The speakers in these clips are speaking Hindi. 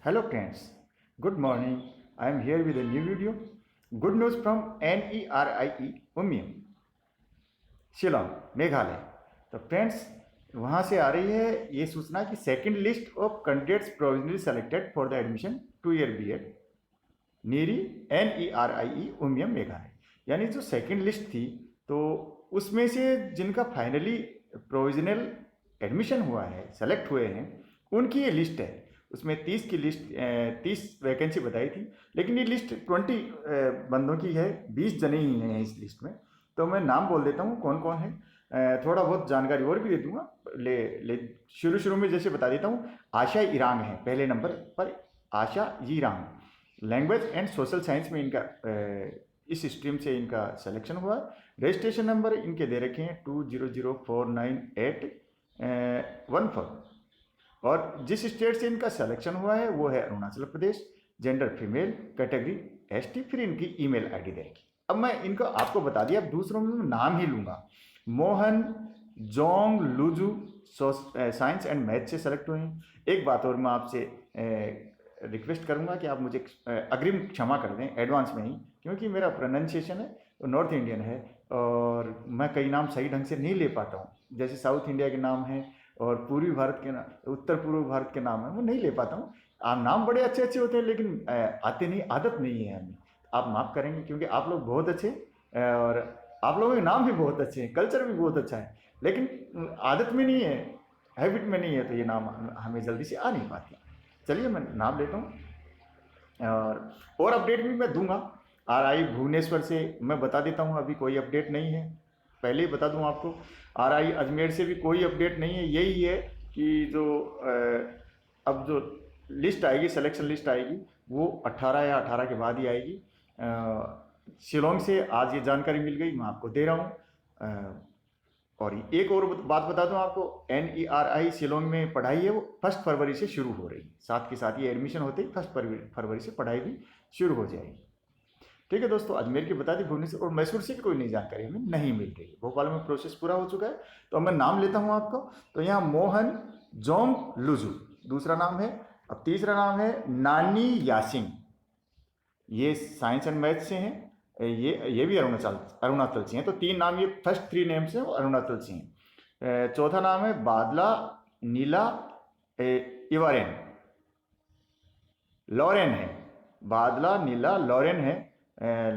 Hello friends, good morning. I am here with a new video. Good news from NERIE Umiam Shillong Meghalaya. तो फ्रेंड्स वहाँ से आ रही है ये सूचना कि second list of candidates provisionally selected for the admission 2 year B Ed NERIE NERIE Umiam Meghalaya. यानी जो सेकंड लिस्ट थी तो उसमें से जिनका फाइनली प्रोविजनल एडमिशन हुआ है, सेलेक्ट हुए हैं, उनकी ये लिस्ट है। उसमें 30 की लिस्ट 30 वैकेंसी बताई थी, लेकिन ये लिस्ट 20 बंदों की है, 20 जने ही हैं इस लिस्ट में। तो मैं नाम बोल देता हूँ कौन कौन है, थोड़ा बहुत जानकारी और भी दे दूंगा। ले शुरू में जैसे बता देता हूँ। आशा ईरांग है पहले नंबर पर, आशा ईरांग। लैंग्वेज एंड सोशल साइंस में इनका इस स्ट्रीम से इनका सिलेक्शन हुआ। रजिस्ट्रेशन नंबर इनके दे रखे हैं 20049814। और जिस स्टेट से इनका सिलेक्शन हुआ है वो है Arunachal Pradesh. Gender female, category ST, फिर इनकी ईमेल आईडी दे रखी। अब मैं इनको आपको बता दिया, अब दूसरों में नाम ही लूंगा। Mohan Jong Luju science and math से सेलेक्ट हुए हैं। एक बात और मैं आपसे रिक्वेस्ट करूंगा कि आप मुझे अग्रिम क्षमा कर दें एडवांस में ही, क्योंकि मेरा प्रोनाउंसिएशन है वो नॉर्थ इंडियन है और मैं कई नाम सही ढंग से नहीं ले पाता हूँ। जैसे साउथ इंडिया के नाम है और पूर्वी भारत के नाम, उत्तर पूर्व भारत के नाम है, वो नहीं ले पाता हूँ। आप नाम बड़े अच्छे अच्छे होते हैं लेकिन आते नहीं, आदत नहीं है हमें। आप माफ़ करेंगे क्योंकि आप लोग बहुत अच्छे और आप लोगों के नाम भी बहुत अच्छे हैं, कल्चर भी बहुत अच्छा है, लेकिन आदत में नहीं है, हैबिट में नहीं है, तो ये नाम हमें जल्दी से आ नहीं पाते। चलिए मैं नाम लेता हूँ और अपडेट भी मैं दूंगा। RI भुवनेश्वर से मैं बता देता हूँ, अभी कोई अपडेट नहीं है, पहले ही बता दूं आपको। RI अजमेर से भी कोई अपडेट नहीं है। यही है कि जो अब जो लिस्ट आएगी, सिलेक्शन लिस्ट आएगी, वो 18 या 18 के बाद ही आएगी। शिलोंग से आज ये जानकारी मिल गई, मैं आपको दे रहा हूँ। और एक और बात बता दूं आपको, NERI शिलोंग में पढ़ाई है वो 1 फरवरी से शुरू हो रही है। साथ के साथ ये एडमिशन होते ही 1 फरवरी से पढ़ाई भी शुरू हो जाएगी। ठीक है दोस्तों, अजमेर की बता दी, भुवनेश्वर और मैसूर से भी कोई नई जानकारी हमें नहीं मिल रही। भोपाल में प्रोसेस पूरा हो चुका है। तो अब मैं नाम लेता हूं आपको। तो यहाँ मोहन जोंग लुजू दूसरा नाम है। अब तीसरा नाम है नानी यासिंग, ये साइंस एंड मैथ से हैं। ये भी अरुणाचल से हैं। तो 3 नाम, ये फर्स्ट 3 नेम से वो अरुणाचल से हैं। चौथा नाम है बादला नीला इवारेन, लॉरेन है, बादला नीला लॉरेन है।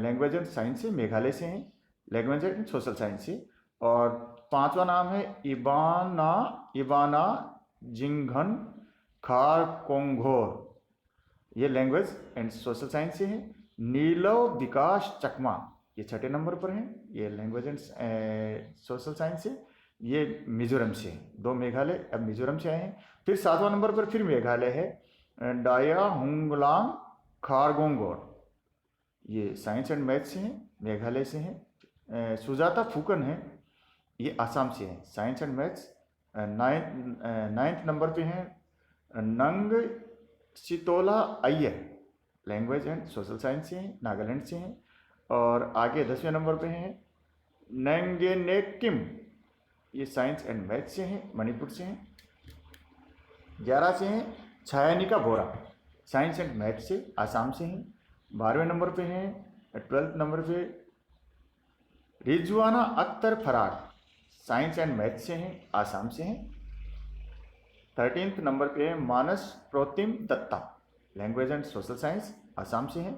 लैंग्वेज एंड साइंस से मेघालय से हैं, लैंग्वेज एंड सोशल साइंस से। और 5वां नाम है इबाना जिंघन खार कोंघोर, ये लैंग्वेज एंड सोशल साइंस से हैं। नीलव विकास चकमा, ये 6ठे नंबर पर हैं, ये लैंग्वेज एंड सोशल साइंस से। ये मिजोरम से हैं, 2 मेघालय अब मिजोरम से आए हैं। फिर 7वां नंबर पर फिर मेघालय है, डाया हुंगलांग खारगोंगोर, ये साइंस एंड मैथ से हैं, मेघालय से हैं। सुजाता फूकन है, ये आसाम से हैं, science and maths. 9th number पे हैं Nang Sitola Iyer, language and social science से हैं, नागालैंड से हैं। और आगे 10वें नंबर पे हैं नंगेनेकिम, ये साइंस एंड मैथ से हैं, मणिपुर से हैं। 11 से हैं छायानिका बोरा, साइंस एंड मैथ से, आसाम से हैं। 12वें नंबर पे हैं, 12th नंबर पे रिजवाना अख्तर फरार, साइंस एंड मैथ से हैं, आसाम से हैं। 13th नंबर पे है Manas Protim Dutta, language and social science, Assam से हैं।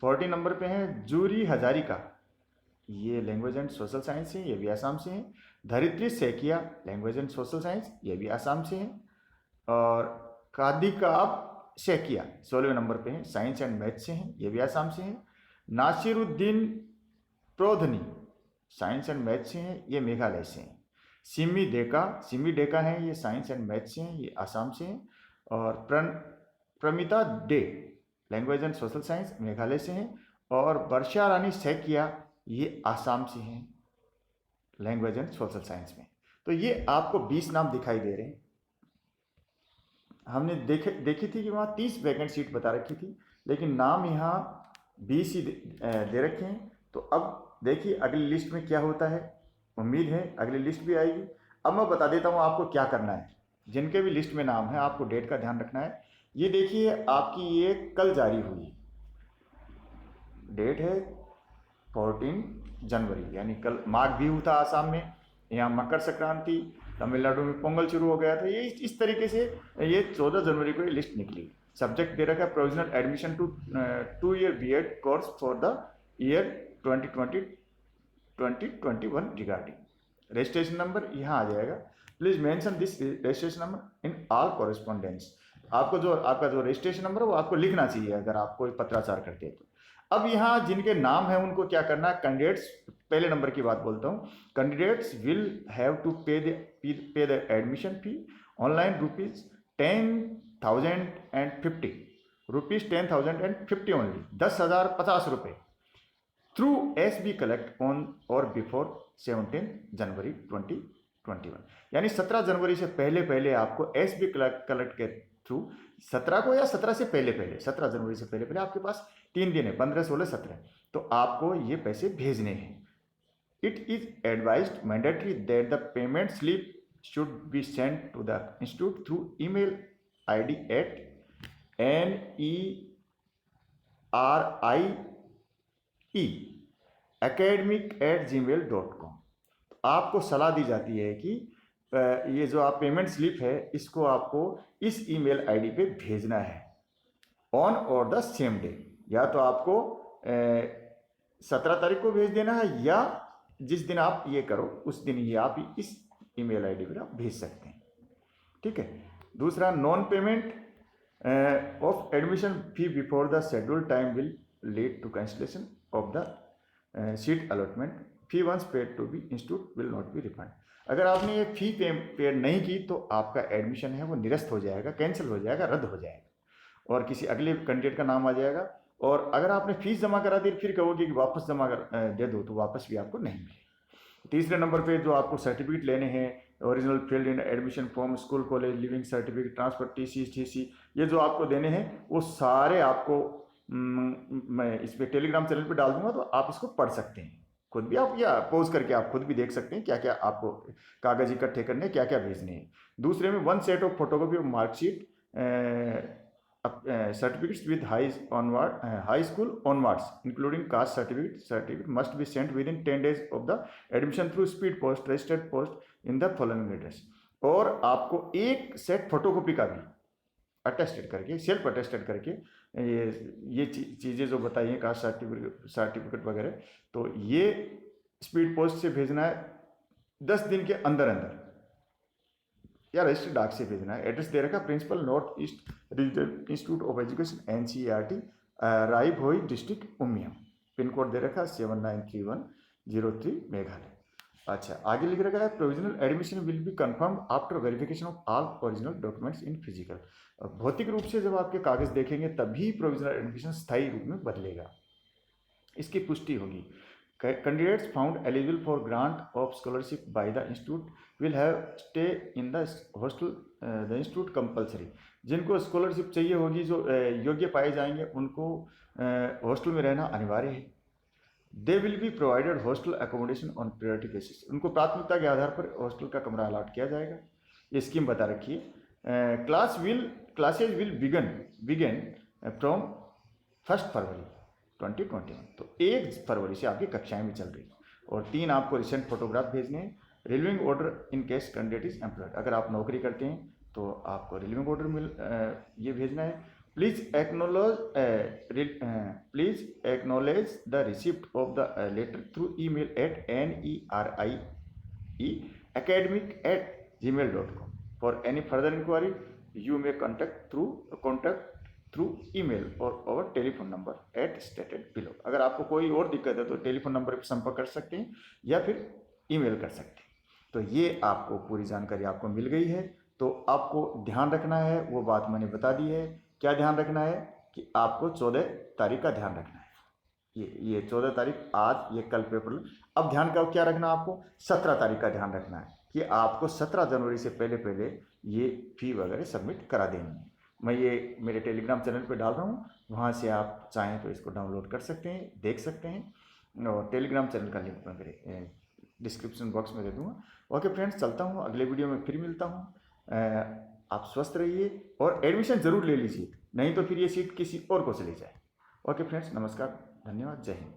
14 नंबर पे हैं जूरी हजारिका, ये लैंग्वेज एंड सोशल साइंस है, ये भी आसाम से हैं। Dharitri Saikia, language and social science, ये भी आसाम से हैं। और कादिकाब शेकिया 16वें नंबर पे हैं, साइंस एंड मैथ से हैं, ये भी आसाम से हैं। नासिरुद्दीन प्रोधनी, साइंस एंड मैथ से हैं, ये मेघालय से हैं। सिमी डेका हैं, ये साइंस एंड मैथ से हैं, ये आसाम से हैं। और Pramita day, language and social science, Meghalaya से हैं। और वर्षा रानी सैकिया, ये आसाम से हैं, लैंग्वेज एंड सोशल साइंस में। तो ये आपको 20 नाम दिखाई दे रहे हैं। हमने देखी थी कि वहाँ 30 वैकेंट सीट बता रखी थी, लेकिन नाम यहाँ 20 ही दे रखे हैं। तो अब देखिए अगली लिस्ट में क्या होता है, उम्मीद है अगली लिस्ट भी आएगी। अब मैं बता देता हूँ आपको क्या करना है। जिनके भी लिस्ट में नाम है आपको डेट का ध्यान रखना है। ये देखिए आपकी ये कल जारी हुई डेट है 14 जनवरी, यानी कल माघ बिहू था आसाम में, यहाँ मकर संक्रांति, तमिलनाडु में पोंगल शुरू हो गया था। ये इस तरीके से ये 14 जनवरी को ये लिस्ट निकली। सब्जेक्ट दे रखा है provisional admission to 2 year BEd course for the year 2020-2021 regarding. Registration number यहाँ आ जाएगा। Please mention this registration number in all correspondence. आपको जो आपका जो रजिस्ट्रेशन नंबर है वो आपको लिखना चाहिए अगर आप कोई पत्राचार करते हैं तो। अब यहाँ जिनके नाम है उनको क्या करना है, कैंडिडेट्स, पहले नंबर की बात बोलता हूँ, कैंडिडेट्स विल हैव टू पे the admission fee online ₹10,050 ₹10,050 only, 10,050 रुपये थ्रू SB कलेक्ट ऑन और बिफोर 17 जनवरी 2021। यानी 17 जनवरी से पहले पहले आपको SB कलेक्ट के थ्रू 17 को या 17 से पहले पहले 17 जनवरी से पहले पहले आपके पास 3 दिन है, 15, 16, 17, तो आपको ये पैसे भेजने हैं। It is advised mandatory that the payment slip should be send to the institute through email ID at NERIE@gmail.com। आपको सलाह दी जाती है कि ये जो आप पेमेंट स्लिप है इसको आपको इस ईमेल ID पे भेजना है ऑन और द सेम डे। या तो आपको 17 तारीख को भेज देना है या जिस दिन आप ये करो उस दिन ये आप इस ईमेल ID पर आप भेज सकते हैं। ठीक है। दूसरा, non payment of admission fee before the scheduled time will lead to cancellation of the seat allotment. Fee once paid to be institute will not be refund. अगर आपने ये फी पे नहीं की तो आपका एडमिशन है वो निरस्त हो जाएगा, कैंसिल हो जाएगा, रद्द हो जाएगा और किसी अगले कैंडिडेट का नाम आ जाएगा। और अगर आपने फीस जमा करा दी फिर कहोगे कि वापस जमा कर दे दो, तो वापस भी आपको नहीं मिलेगी। तीसरे नंबर पे जो आपको सर्टिफिकेट लेने हैं, ओरिजिनल फील्ड इन admission form, school college leaving certificate, transfer TC, ये जो आपको देने हैं वो सारे आपको मैं इस पर टेलीग्राम चैनल पे डाल दूंगा, तो आप इसको पढ़ सकते हैं खुद भी, आप या पोज करके आप खुद भी देख सकते हैं क्या क्या आपको कागज इकट्ठे करने, क्या क्या भेजने हैं। दूसरे में 1 set of photocopy of marksheet certificates with high school onwards including caste certificate must be sent within 10 days of the admission through speed post registered post in the following address। और आपको एक सेट फोटोकॉपी का भी अटेस्टेड करके, सेल्फ अटेस्टेड करके ये चीज़ें जो बताई हैं, कास्ट सर्टिफिकेट वगैरह, तो ये स्पीड पोस्ट से भेजना है 10 दिन के अंदर अंदर या रजिस्टर्ड डाक से भेजना है। एड्रेस दे रखा principal North East Regional Institute of Education NCERT Ri Bhoi district Umiam. Pin code दे रखा 793103 मेघालय। अच्छा, आगे लिख रखा है provisional admission will be confirm after verification of all original documents in physical. भौतिक रूप से जब आपके कागज देखेंगे तभी प्रोविजनल एडमिशन स्थायी रूप में बदलेगा, इसकी पुष्टि होगी। Candidates found eligible for grant of scholarship by the institute will have stay in the hostel the institute compulsory। जिनको स्कॉलरशिप चाहिए होगी, जो योग्य पाए जाएंगे, उनको हॉस्टल में रहना अनिवार्य है। They will be provided hostel accommodation on priority basis. उनको प्राथमिकता के आधार पर हॉस्टल का कमरा अलॉट किया जाएगा। ये स्कीम बता रखी है। क्लासेज विल बिगन फ्रॉम 1 फरवरी 2021। तो 1 फरवरी से आपकी कक्षाएं भी चल रही हैं। और 3 आपको रिसेंट फोटोग्राफ भेजने हैं। Relieving order in case candidate is employed. अगर आप नौकरी करते हैं तो आपको रिलीविंग ऑर्डर ये भेजना है। Please acknowledge the receipt of the letter through email at NERIE@gmail.com। For any further inquiry you may contact through email और और telephone number at stated below. अगर आपको कोई और दिक्कत है तो टेलीफोन नंबर पर संपर्क कर सकते हैं या फिर ईमेल कर सकते हैं। तो ये आपको पूरी जानकारी आपको मिल गई है। तो आपको ध्यान रखना है, वो बात मैंने बता दी है। क्या ध्यान रखना है कि आपको 14 तारीख का ध्यान रखना है। ये 14 तारीख आज, ये कल पेपर। अब ध्यान का क्या रखना है आपको, 17 तारीख का ध्यान रखना है कि आपको 17 जनवरी से पहले पहले ये फी वगैरह सबमिट करा देनी है। मैं ये मेरे टेलीग्राम चैनल पे डाल रहा हूँ, वहाँ से आप चाहें तो इसको डाउनलोड कर सकते हैं, देख सकते हैं। और टेलीग्राम चैनल का लिंक मैं मेरे डिस्क्रिप्शन बॉक्स में दे दूँगा। ओके फ्रेंड्स, चलता हूँ, अगले वीडियो में फिर मिलता हूँ। आप स्वस्थ रहिए और एडमिशन ज़रूर ले लीजिए, नहीं तो फिर ये सीट किसी और को चली जाए। ओके फ्रेंड्स, नमस्कार, धन्यवाद, जय हिंद।